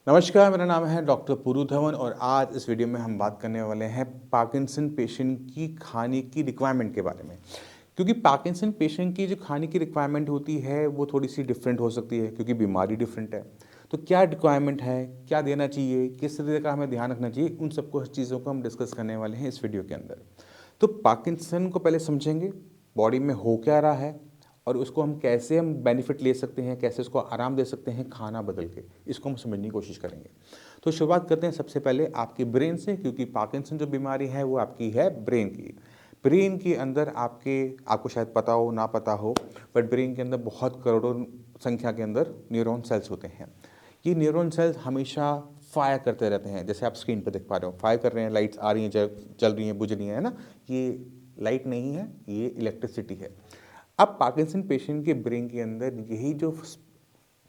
नमस्कार, मेरा नाम है डॉक्टर पुरु धवन और आज इस वीडियो में हम बात करने वाले हैं पार्किंसन पेशेंट की खाने की रिक्वायरमेंट के बारे में। क्योंकि पार्किंसन पेशेंट की जो खाने की रिक्वायरमेंट होती है वो थोड़ी सी डिफरेंट हो सकती है क्योंकि बीमारी डिफरेंट है। तो क्या रिक्वायरमेंट है, क्या देना चाहिए, किस तरह का हमें ध्यान रखना चाहिए, उन सबको चीज़ों को हम डिस्कस करने वाले हैं इस वीडियो के अंदर। तो पार्किंसन को पहले समझेंगे, बॉडी में हो क्या रहा है और उसको हम बेनिफिट ले सकते हैं, कैसे उसको आराम दे सकते हैं खाना बदल के, इसको हम समझने की कोशिश करेंगे। तो शुरुआत करते हैं सबसे पहले आपके ब्रेन से, क्योंकि पार्किंसन जो बीमारी है वो आपकी है ब्रेन की। ब्रेन के अंदर आपको शायद पता हो ना पता हो, बट ब्रेन के अंदर बहुत करोड़ों संख्या के अंदर न्यूरॉन सेल्स होते हैं। ये न्यूरॉन सेल्स हमेशा फायर करते रहते हैं, जैसे आप स्क्रीन पर देख पा रहे हो, फायर कर रहे हैं, लाइट्स आ रही हैं, चल रही हैं, बुझ रही हैं, है ना। ये लाइट नहीं है, ये इलेक्ट्रिसिटी है। अब पार्किंसन पेशेंट के ब्रेन के अंदर यही जो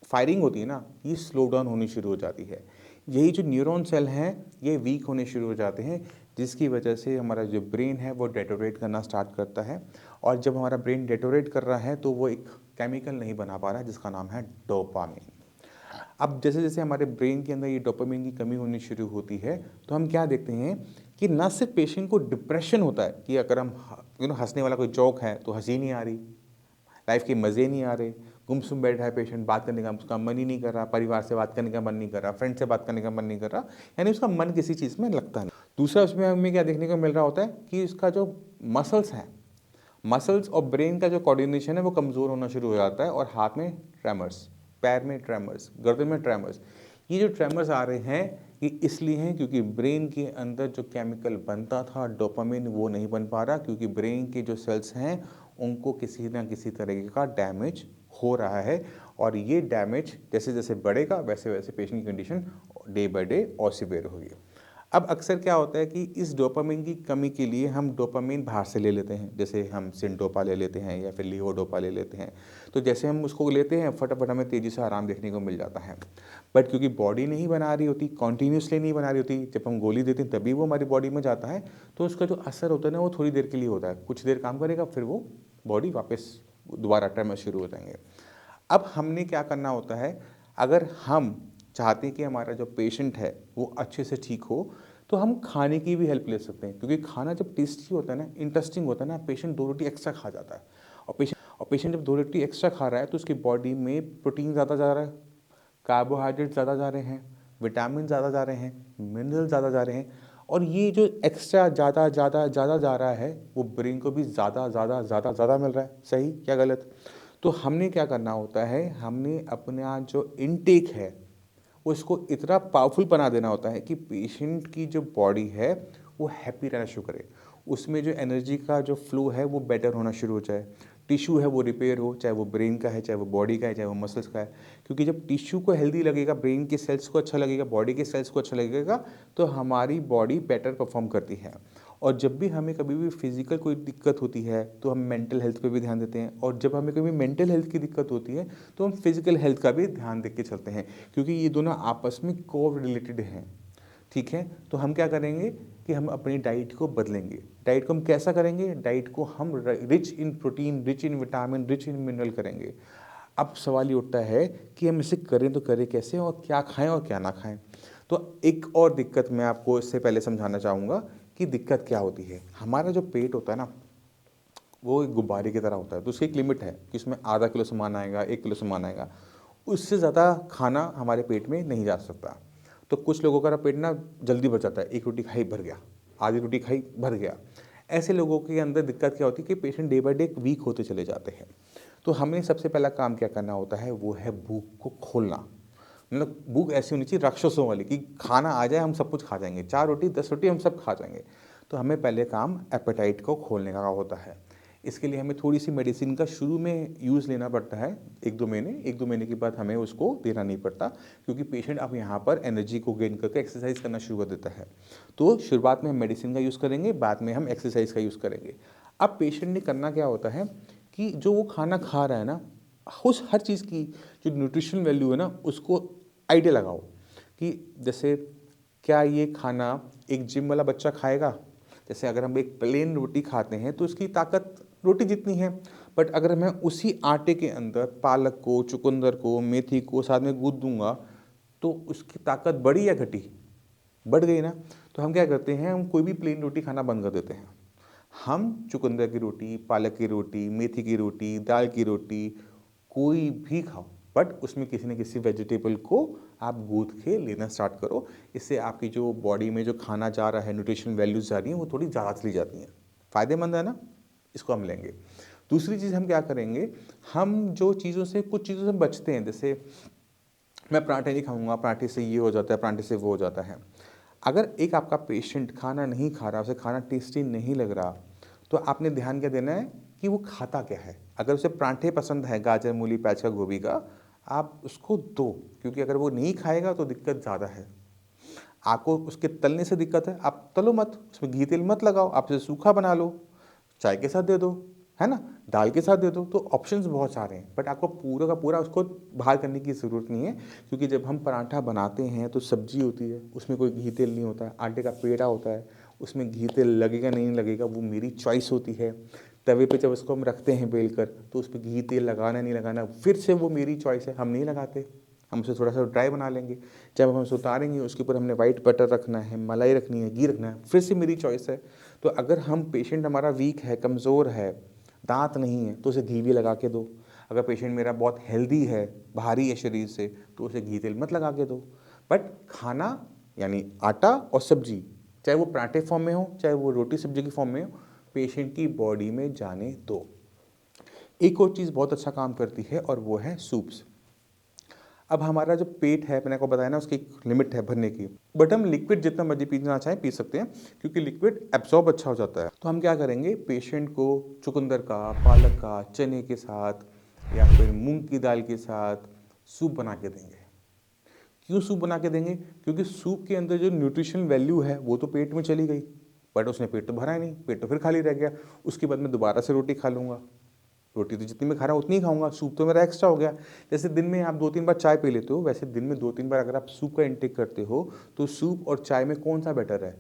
फायरिंग होती है ना, ये स्लो डाउन होनी शुरू हो जाती है। यही जो न्यूरॉन सेल हैं ये वीक होने शुरू हो जाते हैं, जिसकी वजह से हमारा जो ब्रेन है वो डेटोरेट करना स्टार्ट करता है। और जब हमारा ब्रेन डेटोरेट कर रहा है तो वो एक केमिकल नहीं बना पा रहा है जिसका नाम है डोपामिन। अब जैसे जैसे हमारे ब्रेन के अंदर ये डोपामिन की कमी होनी शुरू होती है तो हम क्या देखते हैं कि न सिर्फ पेशेंट को डिप्रेशन होता है कि अगर हम हंसने वाला कोई जोक है तो हंसी नहीं आ रही, लाइफ के मज़े नहीं आ रहे, गुमसुम बैठा है पेशेंट, बात करने का उसका मन ही नहीं कर रहा, परिवार से बात करने का मन नहीं कर रहा, फ्रेंड से बात करने का मन नहीं कर रहा, यानी उसका मन किसी चीज़ में लगता नहीं। दूसरा उसमें हमें क्या देखने को मिल रहा होता है कि उसका जो मसल्स हैं, मसल्स और ब्रेन का जो कोऑर्डिनेशन है वो कमज़ोर होना शुरू हो जाता है और हाथ में ट्रेमर्स, पैर में ट्रेमर्स, गर्दन में ट्रेमर्स। ये जो ट्रेमर्स आ रहे हैं ये इसलिए हैं क्योंकि ब्रेन के अंदर जो केमिकल बनता था डोपामिन वो नहीं बन पा रहा, क्योंकि ब्रेन के जो सेल्स हैं उनको किसी ना किसी तरीके का डैमेज हो रहा है। और ये डैमेज जैसे जैसे बढ़ेगा वैसे वैसे पेशेंट की कंडीशन डे बाय डे और सिवियर होगी। अब अक्सर क्या होता है कि इस डोपामिन की कमी के लिए हम डोपामिन बाहर से ले लेते हैं, जैसे हम सिंटोपा ले लेते हैं या फिर लियोडोपा ले लेते हैं। तो जैसे हम उसको लेते हैं फटाफट हमें तेज़ी से आराम देखने को मिल जाता है, बट क्योंकि बॉडी नहीं बना रही होती, कॉन्टीन्यूसली नहीं बना रही होती, जब हम गोली देते हैं तभी वो हमारी बॉडी में जाता है, तो उसका जो असर होता है ना वो थोड़ी देर के लिए होता है, कुछ देर काम करेगा फिर वो बॉडी वापस दोबारा ट्रेमर शुरू हो जाएंगे। अब हमने क्या करना होता है, अगर हम चाहते हैं कि हमारा जो पेशेंट है वो अच्छे से ठीक हो, तो हम खाने की भी हेल्प ले सकते हैं, क्योंकि खाना जब टेस्टी होता है ना, इंटरेस्टिंग होता है ना, पेशेंट 2 रोटी एक्स्ट्रा खा जाता है। और पेशेंट जब 2 रोटी एक्स्ट्रा खा रहा है तो उसकी बॉडी में प्रोटीन ज़्यादा जा रहा है, कार्बोहाइड्रेट ज़्यादा जा रहे हैं, विटामिन ज़्यादा जा रहे हैं, मिनरल ज़्यादा जा रहे हैं। और ये जो एक्स्ट्रा ज़्यादा ज़्यादा ज़्यादा जा रहा है वो ब्रेन को भी ज़्यादा ज़्यादा ज़्यादा ज़्यादा मिल रहा है। सही क्या गलत? तो हमने क्या करना होता है, हमने अपना जो इनटेक है उसको इतना पावरफुल बना देना होता है कि पेशेंट की जो बॉडी है वो हैप्पी रहना शुरू करे, उसमें जो एनर्जी का जो फ्लो है वो बेटर होना शुरू हो जाए, टिश्यू है वो रिपेयर हो, चाहे वो ब्रेन का है, चाहे वो बॉडी का है, चाहे वो मसल्स का है। क्योंकि जब टिश्यू को हेल्दी लगेगा, ब्रेन के सेल्स को अच्छा लगेगा, बॉडी के सेल्स को अच्छा लगेगा, तो हमारी बॉडी बेटर परफॉर्म करती है। और जब भी हमें कभी भी फिजिकल कोई दिक्कत होती है तो हम मेंटल हेल्थ पे भी ध्यान देते हैं, और जब हमें कभी मेंटल हेल्थ की दिक्कत होती है तो हम फिजिकल हेल्थ का भी ध्यान देख के चलते हैं, क्योंकि ये दोनों आपस में को रिलेटेड हैं। ठीक है, तो हम क्या करेंगे कि हम अपनी डाइट को बदलेंगे। डाइट को हम कैसा करेंगे? डाइट को हम rich in protein, rich in vitamin, rich in mineral करेंगे। अब सवाल ये उठता है कि हम इसे करें तो करें कैसे, और क्या खाएं और क्या ना खाएं। तो एक और दिक्कत मैं आपको इससे पहले समझाना चाहूँगा कि दिक्कत क्या होती है। हमारा जो पेट होता है ना वो एक गुब्बारे की तरह होता है, तो उसकी एक लिमिट है कि उसमें आधा किलो सामान आएगा, 1 किलो सामान आएगा, उससे ज़्यादा खाना हमारे पेट में नहीं जा सकता। तो कुछ लोगों का पेट ना जल्दी भर जाता है, 1 रोटी खाई भर गया, आधी रोटी खाई भर गया। ऐसे लोगों के अंदर दिक्कत क्या होती है कि patient day by day weak होते चले जाते हैं। तो हमें सबसे पहला काम क्या करना होता है, वो है भूख को खोलना। मतलब भूख ऐसी होनी चाहिए राक्षसों वाली कि खाना आ जाए हम सब कुछ खा जाएंगे, 4 रोटी 10 रोटी हम सब खा जाएंगे। तो हमें पहले काम एपेटाइट को खोलने का होता है। इसके लिए हमें थोड़ी सी मेडिसिन का शुरू में यूज़ लेना पड़ता है, 1-2 महीने के बाद हमें उसको देना नहीं पड़ता, क्योंकि पेशेंट अब यहाँ पर एनर्जी को गेन करके एक्सरसाइज करना शुरू कर देता है। तो शुरुआत में हम मेडिसिन का यूज़ करेंगे, बाद में हम एक्सरसाइज का यूज़ करेंगे। अब पेशेंट ने करना क्या होता है कि जो वो खाना खा रहा है ना, उस हर चीज़ की जो न्यूट्रिशन वैल्यू है ना उसको आइडिया लगाओ कि जैसे क्या ये खाना एक जिम वाला बच्चा खाएगा? जैसे अगर हम एक प्लेन रोटी खाते हैं तो उसकी ताकत रोटी जितनी है, बट अगर मैं उसी आटे के अंदर पालक को, चुकंदर को, मेथी को साथ में गूँथ दूंगा तो उसकी ताकत बढ़ी या घटी? बढ़ गई ना। तो हम क्या करते हैं, हम कोई भी प्लेन रोटी खाना बंद कर देते हैं। हम चुकंदर की रोटी, पालक की रोटी, मेथी की रोटी, दाल की रोटी, कोई भी खाओ, बट उसमें किसी न किसी वेजिटेबल को आप गूँथ के लेना स्टार्ट करो। इससे आपकी जो बॉडी में जो खाना जा रहा है, न्यूट्रिशन वैल्यूज़ जा रही हैं, वो थोड़ी ज़्यादा चली जाती हैं। फ़ायदेमंद है ना? इसको हम लेंगे। दूसरी चीज़ हम क्या करेंगे, हम जो चीज़ों से कुछ चीज़ों से बचते हैं, जैसे मैं पराठे नहीं खाऊंगा, पराठे से ये हो जाता है, पराठे से वो हो जाता है। अगर एक आपका पेशेंट खाना नहीं खा रहा, उसे खाना टेस्टी नहीं लग रहा, तो आपने ध्यान क्या देना है कि वो खाता क्या है। अगर उसे पराठे पसंद है, गाजर, मूली, प्याज का, गोभी का, आप उसको दो, क्योंकि अगर वो नहीं खाएगा तो दिक्कत ज़्यादा है। आपको उसके तलने से दिक्कत है, आप तलो मत, उसमें घी तेल मत लगाओ, आप उसे सूखा बना लो, चाय के साथ दे दो, है ना, दाल के साथ दे दो। तो ऑप्शंस बहुत सारे हैं, बट आपको पूरा का पूरा उसको बाहर करने की ज़रूरत नहीं है, क्योंकि जब हम पराठा बनाते हैं तो सब्जी होती है, उसमें कोई घी तेल नहीं होता है, आटे का पेड़ा होता है, उसमें घी तेल लगेगा नहीं लगेगा वो मेरी चॉइस होती है। तवे पे जब उसको हम रखते हैं बेल कर, तो उस पर घी तेल लगाना नहीं लगाना फिर से वो मेरी चॉइस है, हम नहीं लगाते, हम उसे थोड़ा सा ड्राई बना लेंगे। जब हम उसे उतारेंगे उसके ऊपर हमने वाइट बटर रखना है, मलाई रखनी है, घी रखना है, फिर से मेरी चॉइस है। तो अगर हम पेशेंट हमारा वीक है, कमज़ोर है, दांत नहीं है, तो उसे घी भी लगा के दो। अगर पेशेंट मेरा बहुत हेल्दी है, भारी है शरीर से, तो उसे घी तेल मत लगा के दो। बट खाना यानी आटा और सब्जी, चाहे वो पराठे फॉर्म में हो, चाहे वो रोटी सब्जी की फॉर्म में हो, पेशेंट की बॉडी में जाने दो। एक और चीज़ बहुत अच्छा काम करती है और वो है सूप्स। अब हमारा जो पेट है, मैंने आपको बताया ना, उसकी एक लिमिट है भरने की, बट हम लिक्विड जितना मर्जी पीना चाहें पी सकते हैं, क्योंकि लिक्विड एब्जॉर्ब अच्छा हो जाता है। तो हम क्या करेंगे, पेशेंट को चुकंदर का, पालक का, चने के साथ या फिर मूंग की दाल के साथ सूप बना के देंगे। क्यों सूप बना के देंगे? क्योंकि सूप के अंदर जो न्यूट्रिशन वैल्यू है वो तो पेट में चली गई, बट उसने पेट तो भरा नहीं, पेट तो फिर खाली रह गया। उसके बाद मैं दोबारा से रोटी खा लूँगा, रोटी तो जितनी मैं खा रहा हूँ उतनी ही खाऊंगा, सूप तो मेरा एक्स्ट्रा हो गया। जैसे दिन में आप 2-3 बार चाय पी लेते हो, वैसे दिन में 2-3 बार अगर आप सूप का इंटेक करते हो, तो सूप और चाय में कौन सा बेटर है?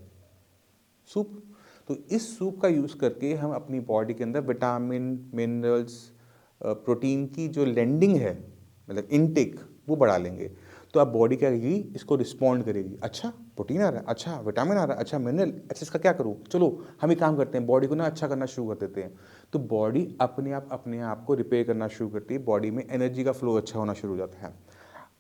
सूप। तो इस सूप का यूज़ करके हम अपनी बॉडी के अंदर विटामिन, मिनरल्स, प्रोटीन की जो लैंडिंग है, मतलब इनटेक, वो बढ़ा लेंगे। तो अब बॉडी क्या करेगी, इसको रिस्पॉन्ड करेगी, अच्छा प्रोटीन आ रहा है, अच्छा विटामिन आ रहा है, अच्छा मिनरल, अच्छा इसका क्या करूँ, चलो हम एक काम करते हैं, बॉडी को ना अच्छा करना शुरू कर देते हैं। तो बॉडी अपने आप को रिपेयर करना शुरू करती है, बॉडी में एनर्जी का फ्लो अच्छा होना शुरू हो जाता है।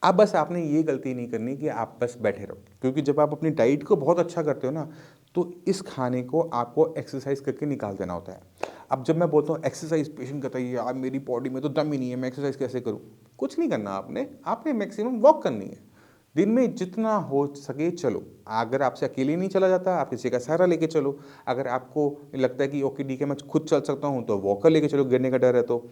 अब बस आपने ये गलती नहीं करनी कि आप बस बैठे रहो, क्योंकि जब आप अपनी डाइट को बहुत अच्छा करते हो ना, तो इस खाने को आपको एक्सरसाइज करके निकाल देना होता है। अब जब मैं बोलता हूँ एक्सरसाइज, पेशेंट कहता है यार मेरी बॉडी में तो दम ही नहीं है, मैं एक्सरसाइज कैसे करूँ? कुछ नहीं करना, आपने आपने मैक्सिमम वॉक करनी है, दिन में जितना हो सके चलो। अगर आपसे अकेले नहीं चला जाता, आप किसी का सहारा लेके चलो। अगर आपको लगता है कि ओके ठीक है मैं खुद चल सकता हूँ, तो वॉकर लेके चलो, गिरने का डर है तो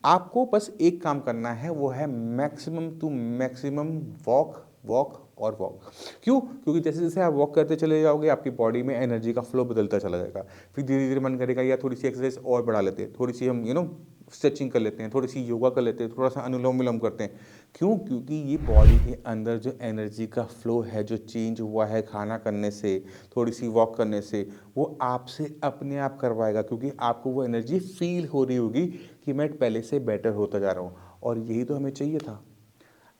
आपको बस एक काम करना है, वो है maximum to maximum walk, walk और वॉक। क्यों? क्योंकि जैसे जैसे आप वॉक करते चले जाओगे, आपकी बॉडी में एनर्जी का फ्लो बदलता चला जाएगा। फिर धीरे धीरे मन करेगा या थोड़ी सी एक्सरसाइज और बढ़ा लेते हैं, थोड़ी सी हम स्ट्रेचिंग कर लेते हैं, थोड़ी सी योगा कर लेते हैं, थोड़ा सा अनुलोम विलोम करते हैं। क्यों? क्योंकि ये बॉडी के अंदर जो एनर्जी का फ्लो है, जो चेंज हुआ है खाना करने से, थोड़ी सी वॉक करने से, वो आपसे अपने आप करवाएगा, क्योंकि आपको वो एनर्जी फील हो रही होगी कि मैं पहले से बेटर होता जा रहा हूँ। और यही तो हमें चाहिए था।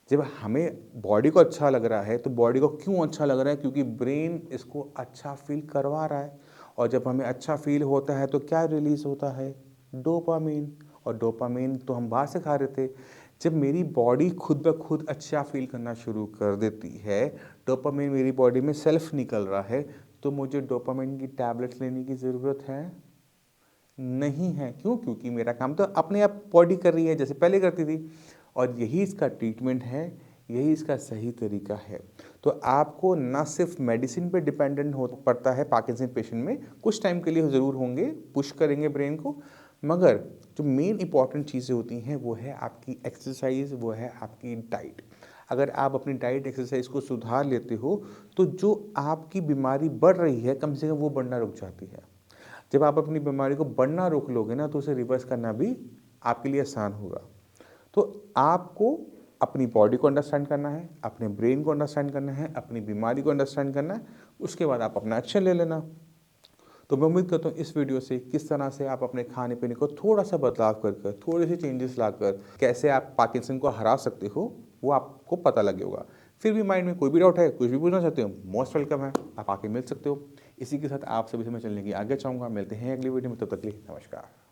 जब हमें बॉडी को अच्छा लग रहा है, तो बॉडी को क्यों अच्छा लग रहा है? क्योंकि ब्रेन इसको अच्छा फील करवा रहा है। और जब हमें अच्छा फील होता है तो क्या रिलीज होता है? डोपामीन। और डोपामीन तो हम बाहर से खा रहे थे। जब मेरी बॉडी खुद ब खुद अच्छा फील करना शुरू कर देती है, डोपामीन मेरी बॉडी में सेल्फ निकल रहा है, तो मुझे डोपामीन की टैबलेट्स लेने की ज़रूरत है नहीं है। क्यों? क्योंकि मेरा काम तो अपने आप बॉडी कर रही है, जैसे पहले करती थी। और यही इसका ट्रीटमेंट है, यही इसका सही तरीका है। तो आपको ना सिर्फ मेडिसिन पे डिपेंडेंट हो पड़ता है पार्किंसन पेशेंट में, कुछ टाइम के लिए ज़रूर होंगे, पुश करेंगे ब्रेन को, मगर जो मेन इंपॉर्टेंट चीज़ें होती हैं वो है आपकी एक्सरसाइज, वो है आपकी डाइट। अगर आप अपनी डाइट एक्सरसाइज को सुधार लेते हो, तो जो आपकी बीमारी बढ़ रही है, कम से कम वो बढ़ना रुक जाती है। जब आप अपनी बीमारी को बढ़ना रोक लोगे ना, तो उसे रिवर्स करना भी आपके लिए आसान होगा। तो आपको अपनी बॉडी को अंडरस्टैंड करना है, अपने ब्रेन को अंडरस्टैंड करना है, अपनी बीमारी को अंडरस्टैंड करना है, उसके बाद आप अपना एक्शन ले लेना। तो मैं उम्मीद करता हूँ इस वीडियो से किस तरह से आप अपने खाने पीने को थोड़ा सा बदलाव कर थोड़े से चेंजेस लाकर कैसे आप पार्किंसन को हरा सकते हो, वो आपको पता लगे होगा। फिर भी माइंड में कोई भी डाउट है, कुछ भी पूछना चाहते हो, मोस्ट वेलकम है, आप आके मिल सकते हो। इसी के साथ आप सभी से मैं चलने की आगे चाहूँगा। मिलते हैं अगली वीडियो में, तब तक के लिए नमस्कार।